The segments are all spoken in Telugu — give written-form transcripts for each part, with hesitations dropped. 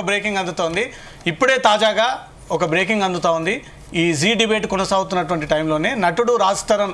బ్రేకింగ్ అందుతోంది ఇప్పుడే తాజాగా ఒక బ్రేకింగ్ అందుతా ఉంది ఈ జీ డిబేట్ కొనసాగుతున్నటువంటి టైంలోనే నటుడు రాజ్ తరుణ్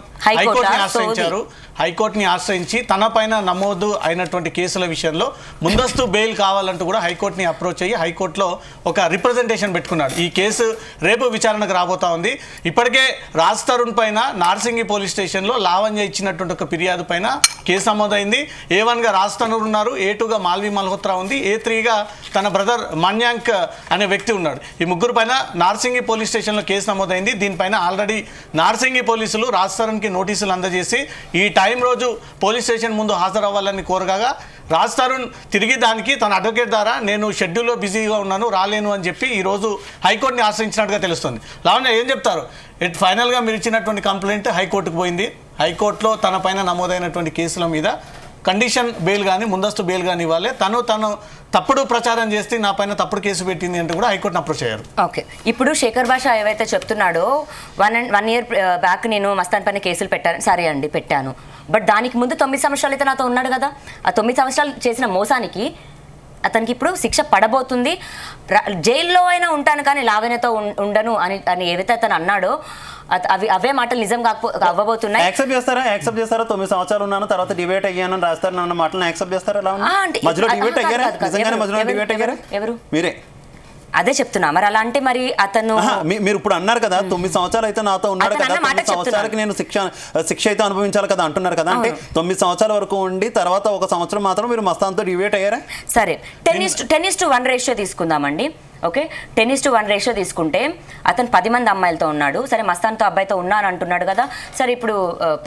హైకోర్టుని ఆశ్రయించి తన పైన నమోదు అయినటువంటి కేసుల విషయంలో ముందస్తు బెయిల్ కావాలంటూ కూడా హైకోర్టుని అప్రోచ్ అయ్యి హైకోర్టులో ఒక రిప్రజెంటేషన్ పెట్టుకున్నాడు. ఈ కేసు రేపు విచారణకు రాబోతా ఉంది. ఇప్పటికే రాజ్ తరుణ్ పైన నార్సింగి పోలీస్ స్టేషన్లో లావణ్య ఇచ్చినటువంటి ఒక ఫిర్యాదు పైన కేసు నమోదైంది. A1గా రాజ్ తరుణ్ ఉన్నారు, A2గా మాల్వి మల్హోత్రా ఉంది, A3గా తన బ్రదర్ మన్యాంక్ అనే వ్యక్తి ఉన్నాడు. ఈ ముగ్గురు పైన నార్సింగి పోలీస్ స్టేషన్లో కేసు నమోదైంది. దీనిపైన ఆల్రెడీ నార్సింగి పోలీసులు రాజ్ తరుణ్కి నోటీసులు అందజేసి ఈ టైం రోజు పోలీస్ స్టేషన్ ముందు హాజరవ్వాలని కోరగా రాజ్ తరుణ్ తిరిగి దానికి తన అడ్వకేట్ ద్వారా నేను షెడ్యూల్లో బిజీగా ఉన్నాను రాలేను అని చెప్పి ఈరోజు హైకోర్టుని ఆశ్రయించినట్టుగా తెలుస్తుంది. లావణ్య ఏం చెప్తారు? ఫైనల్గా మీరు ఇచ్చినటువంటి కంప్లైంట్ హైకోర్టుకు పోయింది. హైకోర్టులో తన పైన నమోదైనటువంటి కేసుల మీద కండిషన్ బెయిల్ కానీ ముందస్తు బెయిల్ కానీ ఇవ్వాలి. తను తప్పుడు ప్రచారం చేస్తే నా పైన తప్పుడు కేసు పెట్టింది అంటే కూడా హైకోర్టును అప్రోచ్ అయ్యారు. ఓకే, ఇప్పుడు శేఖర్ భాష ఏవైతే చెప్తున్నాడో 1 year బ్యాక్ నేను మస్తాన్ పైన కేసులు పెట్టాను, సరే అండి పెట్టాను, బట్ దానికి ముందు 9 సంవత్సరాలు అయితే నాతో ఉన్నాడు కదా. ఆ 9 సంవత్సరాలు చేసిన మోసానికి అతనికి ఇప్పుడు శిక్ష పడబోతుంది. జైల్లో అయినా ఉంటాను కానీ లావణ్యతో ఉండను అని ఏవైతే అతను అన్నాడో అవే మాటలు నిజం అవ్వబోతున్నాయి. యాక్సెప్ట్ చేస్తారా 9 సంవత్సరాలు ఉన్నాను తర్వాత డిబేట్ అయ్యాను రాస్తారు అన్న మాటలను యాక్సెప్ట్ చేస్తారా? మధ్యలో డిబేట్ అయ్యారా? నిజంగానే మధ్యలో డిబేట్ అయ్యారా? ఎవరు? మీరే. అదే చెప్తున్నా. మరి అలా అంటే మరి అతను మీరు ఇప్పుడు అన్నారు కదా 9 సంవత్సరాలు అయితే నాతో ఉన్నాడు కదా, 9 సంవత్సరాలకి నేను శిక్ష అయితే అనుభవించాలి కదా అంటున్నారు కదా. అంటే 9 సంవత్సరాల వరకు ఉండి తర్వాత 1 సంవత్సరం మాత్రం మీరు మస్తాన్తో డిబేట్ అయ్యారా? సరే, 10:1 రేషియో తీసుకుందామండి. ఓకే, 10:1 రేషియో తీసుకుంటే అతను 10 మంది అమ్మాయిలతో ఉన్నాడు. సరే, మస్తాన్తో అబ్బాయితో ఉన్నాను అంటున్నాడు కదా. సరే, ఇప్పుడు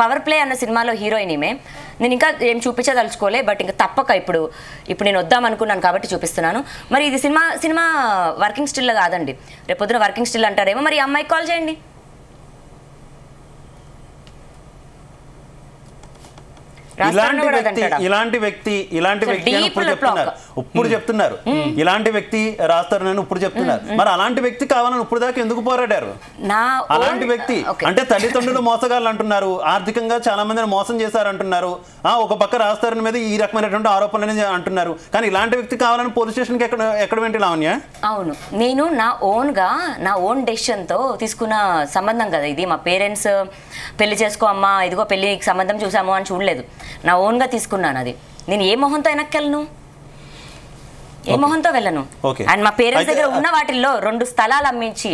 పవర్ ప్లే అన్న సినిమాలో హీరోయిన్ ఈమె. నేను ఇంకా ఏం చూపించదలుచుకోలే, బట్ ఇంకా తప్పక ఇప్పుడు నేను వద్దాం అనుకున్నాను కాబట్టి చూపిస్తున్నాను. మరి ఇది సినిమా వర్కింగ్ స్టిల్ కాదండి. రేపు పొద్దున వర్కింగ్ స్టిల్ అంటారేమో. మరి అమ్మాయికి కాల్ చేయండి. ఇలాంటి వ్యక్తి ఇప్పుడు చెప్తున్నారు ఇలాంటి వ్యక్తి రాస్తారు ఇప్పుడు చెప్తున్నారు. మరి అలాంటి వ్యక్తి కావాలని ఇప్పుడు దాకా ఎందుకు పోరాడారు? అలాంటి వ్యక్తి అంటే తల్లిదండ్రులు మోసగాళ్ళు అంటున్నారు, ఆర్థికంగా చాలా మందిని మోసం చేశారు అంటున్నారు, ఒక పక్క రాస్తారని మీద ఈ రకమైనటువంటి ఆరోపణలు అంటున్నారు. కానీ ఇలాంటి వ్యక్తి కావాలని పోలీస్ స్టేషన్కి ఎక్కడ వెంటి లావణ్య? అవును, నేను నా ఓన్ డెసిషన్ తో తీసుకున్న సంబంధం కదా ఇది. మా పేరెంట్స్ పెళ్లి చేసుకో అమ్మా, ఇదిగో పెళ్లికి సంబంధం చూసాము అని చూడలేదు. నా ఓన్గా తీసుకున్నాను. అది నేను ఏ మొహంతో వెనక్కెళ్ళను, ఏ మొహంతో వెళ్ళను. అండ్ మా పేరెంట్స్ దగ్గర ఉన్న వాటిల్లో 2 స్థలాలు అమ్మించి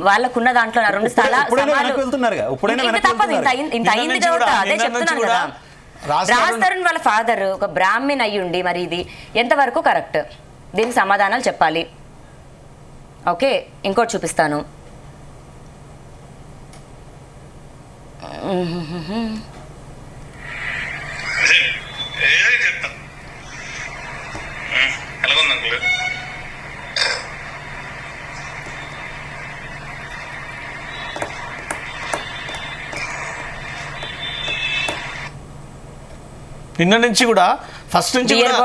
వాళ్ళకున్న దాంట్లో 2 స్థలాలు ఇంత అయింది కాబట్టి అదే చెప్తున్నాను కదా. రాజ్ తరుణ్ వాళ్ళ ఫాదర్ ఒక బ్రాహ్మణ్ అయ్యుండి మరి ఇది ఎంతవరకు కరెక్ట్? దీనికి సమాధానాలు చెప్పాలి. ఓకే, ఇంకోటి చూపిస్తాను. నిన్న నుంచి కూడా ఫస్ట్ నుంచి వ్యక్తిగత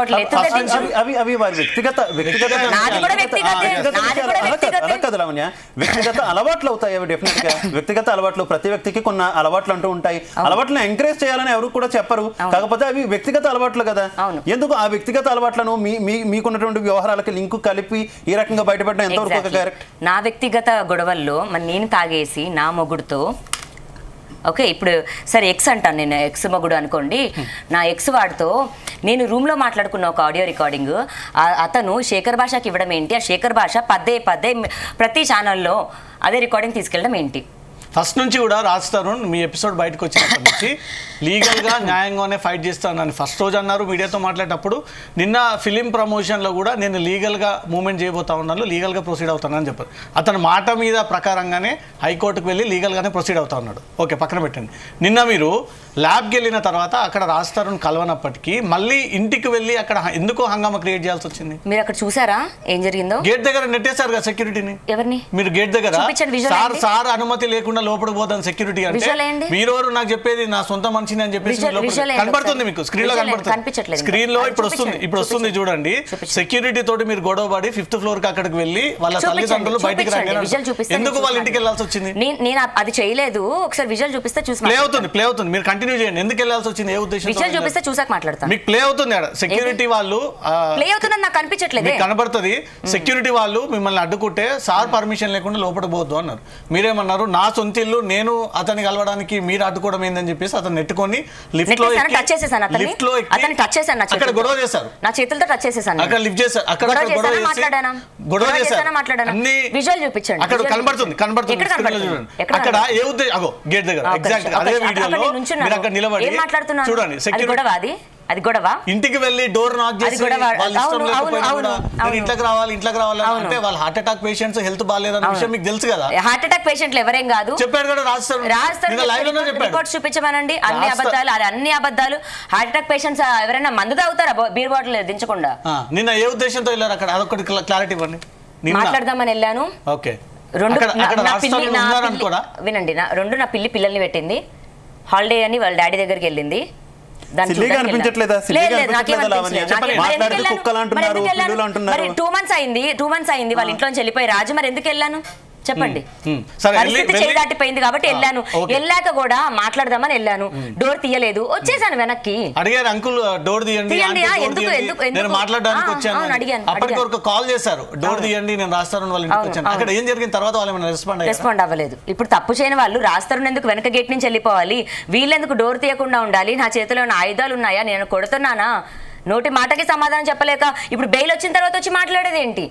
అలవాట్లు అవుతాయి. అవి డెఫినెట్ గా వ్యక్తిగత అలవాట్లు, ప్రతి వ్యక్తికి కొన్ని అలవాట్లు అంటూ ఉంటాయి. అలవాట్లను ఎంకరేజ్ చేయాలని ఎవరు కూడా చెప్పరు. కాకపోతే అవి వ్యక్తిగత అలవాట్లు కదా. ఎందుకు ఆ వ్యక్తిగత అలవాట్లను మీకున్నటువంటి వ్యవహారాలకి లింకు కలిపి ఈ రకంగా బయటపడడం ఎంతవరకు కరెక్ట్? నా వ్యక్తిగత గొడవల్లో మరి నేను తాగేసి నా మొగుడుతో, ఓకే ఇప్పుడు సరే ఎక్స్ అంటాను, నేను ఎక్స్ మొగుడు అనుకోండి, నా ఎక్స్ వాడితో నేను రూమ్లో మాట్లాడుకున్న ఒక ఆడియో రికార్డింగ్ అతను శేఖర్ భాషకి ఇవ్వడం ఏంటి? ఆ శేఖర్ భాష పదే ప్రతి ఛానల్లో అదే రికార్డింగ్ తీసుకెళ్ళడం ఏంటి? ఫస్ట్ నుంచి కూడా రాజ్ తరుణ్ మీ ఎపిసోడ్ బయటకు వచ్చినప్పటి నుంచి లీగల్గా న్యాయంగానే ఫైట్ చేస్తానని ఫస్ట్ రోజు అన్నారు మీడియాతో మాట్లాడేటప్పుడు. నిన్న ఫిలిం ప్రమోషన్లో కూడా నేను లీగల్గా మూవ్మెంట్ చేయబోతా ఉన్నాను, లీగల్గా ప్రొసీడ్ అవుతానని చెప్పారు. అతని మాట మీద ప్రకారంగానే హైకోర్టుకు వెళ్ళి లీగల్గానే ప్రొసీడ్ అవుతా ఉన్నాడు. ఓకే, పక్కన పెట్టండి. నిన్న మీరు ల్యాబ్కి వెళ్ళిన తర్వాత అక్కడ రాజ్ తరుణ్ కలవనప్పటికీ మళ్ళీ ఇంటికి వెళ్ళి అక్కడ ఎందుకో హంగామా క్రియేట్ చేయాల్సి వచ్చింది? మీరు అక్కడ చూసారా ఏం జరిగిందో? గేట్ దగ్గర నెట్టేశారు కదా సెక్యూరిటీని. ఎవరిని? మీరు గేట్ దగ్గర సార్ అనుమతి లేకుండా లేకుండా లోపలికి పోతాను సెక్యూరిటీ అంటే మీరు నాకు చెప్పేది నా సొంత మనిషిని అని చెప్పేసి కనబడుతుంది మీకు స్క్రీన్ లో కనబడుతుంది స్క్రీన్ లో ఇప్పుడు వస్తుంది చూడండి సెక్యూరిటీ తోటి మీరు గొడవ పడి 5th ఫ్లోర్ కి అక్కడికి వెళ్ళి వాళ్ళ తల్లిదండ్రులు బయటికి రండి ఎందుకు వాళ్ళ ఇంటికి వెళ్ళాల్సి వచ్చింది నేను అది చేయలేదు ఒకసారి విజువల్ చూపిస్తే చూసి ప్లే అవుతుంది మీరు కంటిన్యూ చేయండి ఎందుకు వెళ్ళాల్సి వచ్చింది ఏ ఉద్దేశం విజువల్ చూపిస్తే చూసాక మాట్లాడతాను మీకు ప్లే అవుతుంది సెక్యూరిటీ వాళ్ళు ప్లే అవుతుందని నాకు కనిపించట్లేదు కనబడుతుంది సెక్యూరిటీ వాళ్ళు మిమ్మల్ని అడ్డుకుంటే సార్ పర్మిషన్ లేకుండా లోపలికి పోవద్దు అన్నారు మీరేమన్నారు నా సొంత ఇల్లు నేను అతన్ని కలవడానికి మీరు అడ్డుకోవడం ఏందని చెప్పేసి అతను నెట్టుకొని లిఫ్ట్ లో అక్కడ గొడవ చేశారు నా చేతులతో టచ్ చేసేసాను అక్కడ లిఫ్ట్ చేశారు అక్కడ గొడవ చేశారు అన్ని విజువల్ చూపించండి అక్కడ కనబడుతుంది అక్కడ ఏ ఉద్దేశం అగో గేట్ దగ్గర ఎగ్జాక్ట్ అదే వీడియోలో మీరు అక్కడ నిలబడి చూడండి సెక్యూరిటీ అది గొడవ ఇంటికి వెళ్ళి డోర్ నాక్ చేసి ఇంట్లోకి రావాలి అంటే వాళ్ళ హార్ట్ అటాక్ పేషెంట్స్ హెల్త్ బాగాలేదన్న విషయం మీకు తెలుసు కదా హార్ట్ అటాక్ పేషెంట్లు ఎవరేం కాదు చెప్పాడు కదా రిపోర్ట్స్ చూపించమనండి అన్ని అబద్ధాలు హార్ట్ అటాక్ పేషెంట్స్ ఎవరైనా మందు తాగుతారా బీర్ బాటిల్ దించకుండా నిన్న ఏ ఉద్దేశంతో వెళ్ళారు అక్కడ అదొకటి క్లారిటీ ఇవ్వండి మాట్లాడదామని వెళ్ళాను ఓకే వినండి నా పిల్లల్ని పెట్టింది హాలిడే అని వాళ్ళ డాడీ దగ్గరికి వెళ్ళింది 2 months అయింది వాళ్ళ ఇంట్లో వెళ్ళిపోయి రాజు మరి ఎందుకు వెళ్ళాను చెప్పండి పరిస్థితి చేదాటిపోయింది కాబట్టి వెళ్ళాను వెళ్ళాక కూడా మాట్లాడదామని వెళ్ళాను డోర్ తీయలేదు వచ్చేసాను వెనక్కి అడిగారు అంకుల్ డోర్ తీయండి నేను మాట్లాడడానికి వచ్చాను అప్పటికి ఒక కాల్ చేశారు డోర్ తీయండి నేను రాస్తాను వాళ్ళ ఇంటికి వచ్చాను అక్కడ ఏం జరిగిన తర్వాత వాళ్ళు రెస్పాండ్ అవ్వలేదు ఇప్పుడు తప్పు చేయని వాళ్ళు రాస్తారు ఎందుకు వెనక గేట్ నుంచి వెళ్ళిపోవాలి వీళ్ళెందుకు డోర్ తీయకుండా ఉండాలి నా చేతిలో ఉన్న ఆయుధాలు ఉన్నాయా నేను కొడుతున్నానా నోటి మాటకి సమాధానం చెప్పలేక ఇప్పుడు బెయిల్ వచ్చిన తర్వాత వచ్చి మాట్లాడేది ఏంటి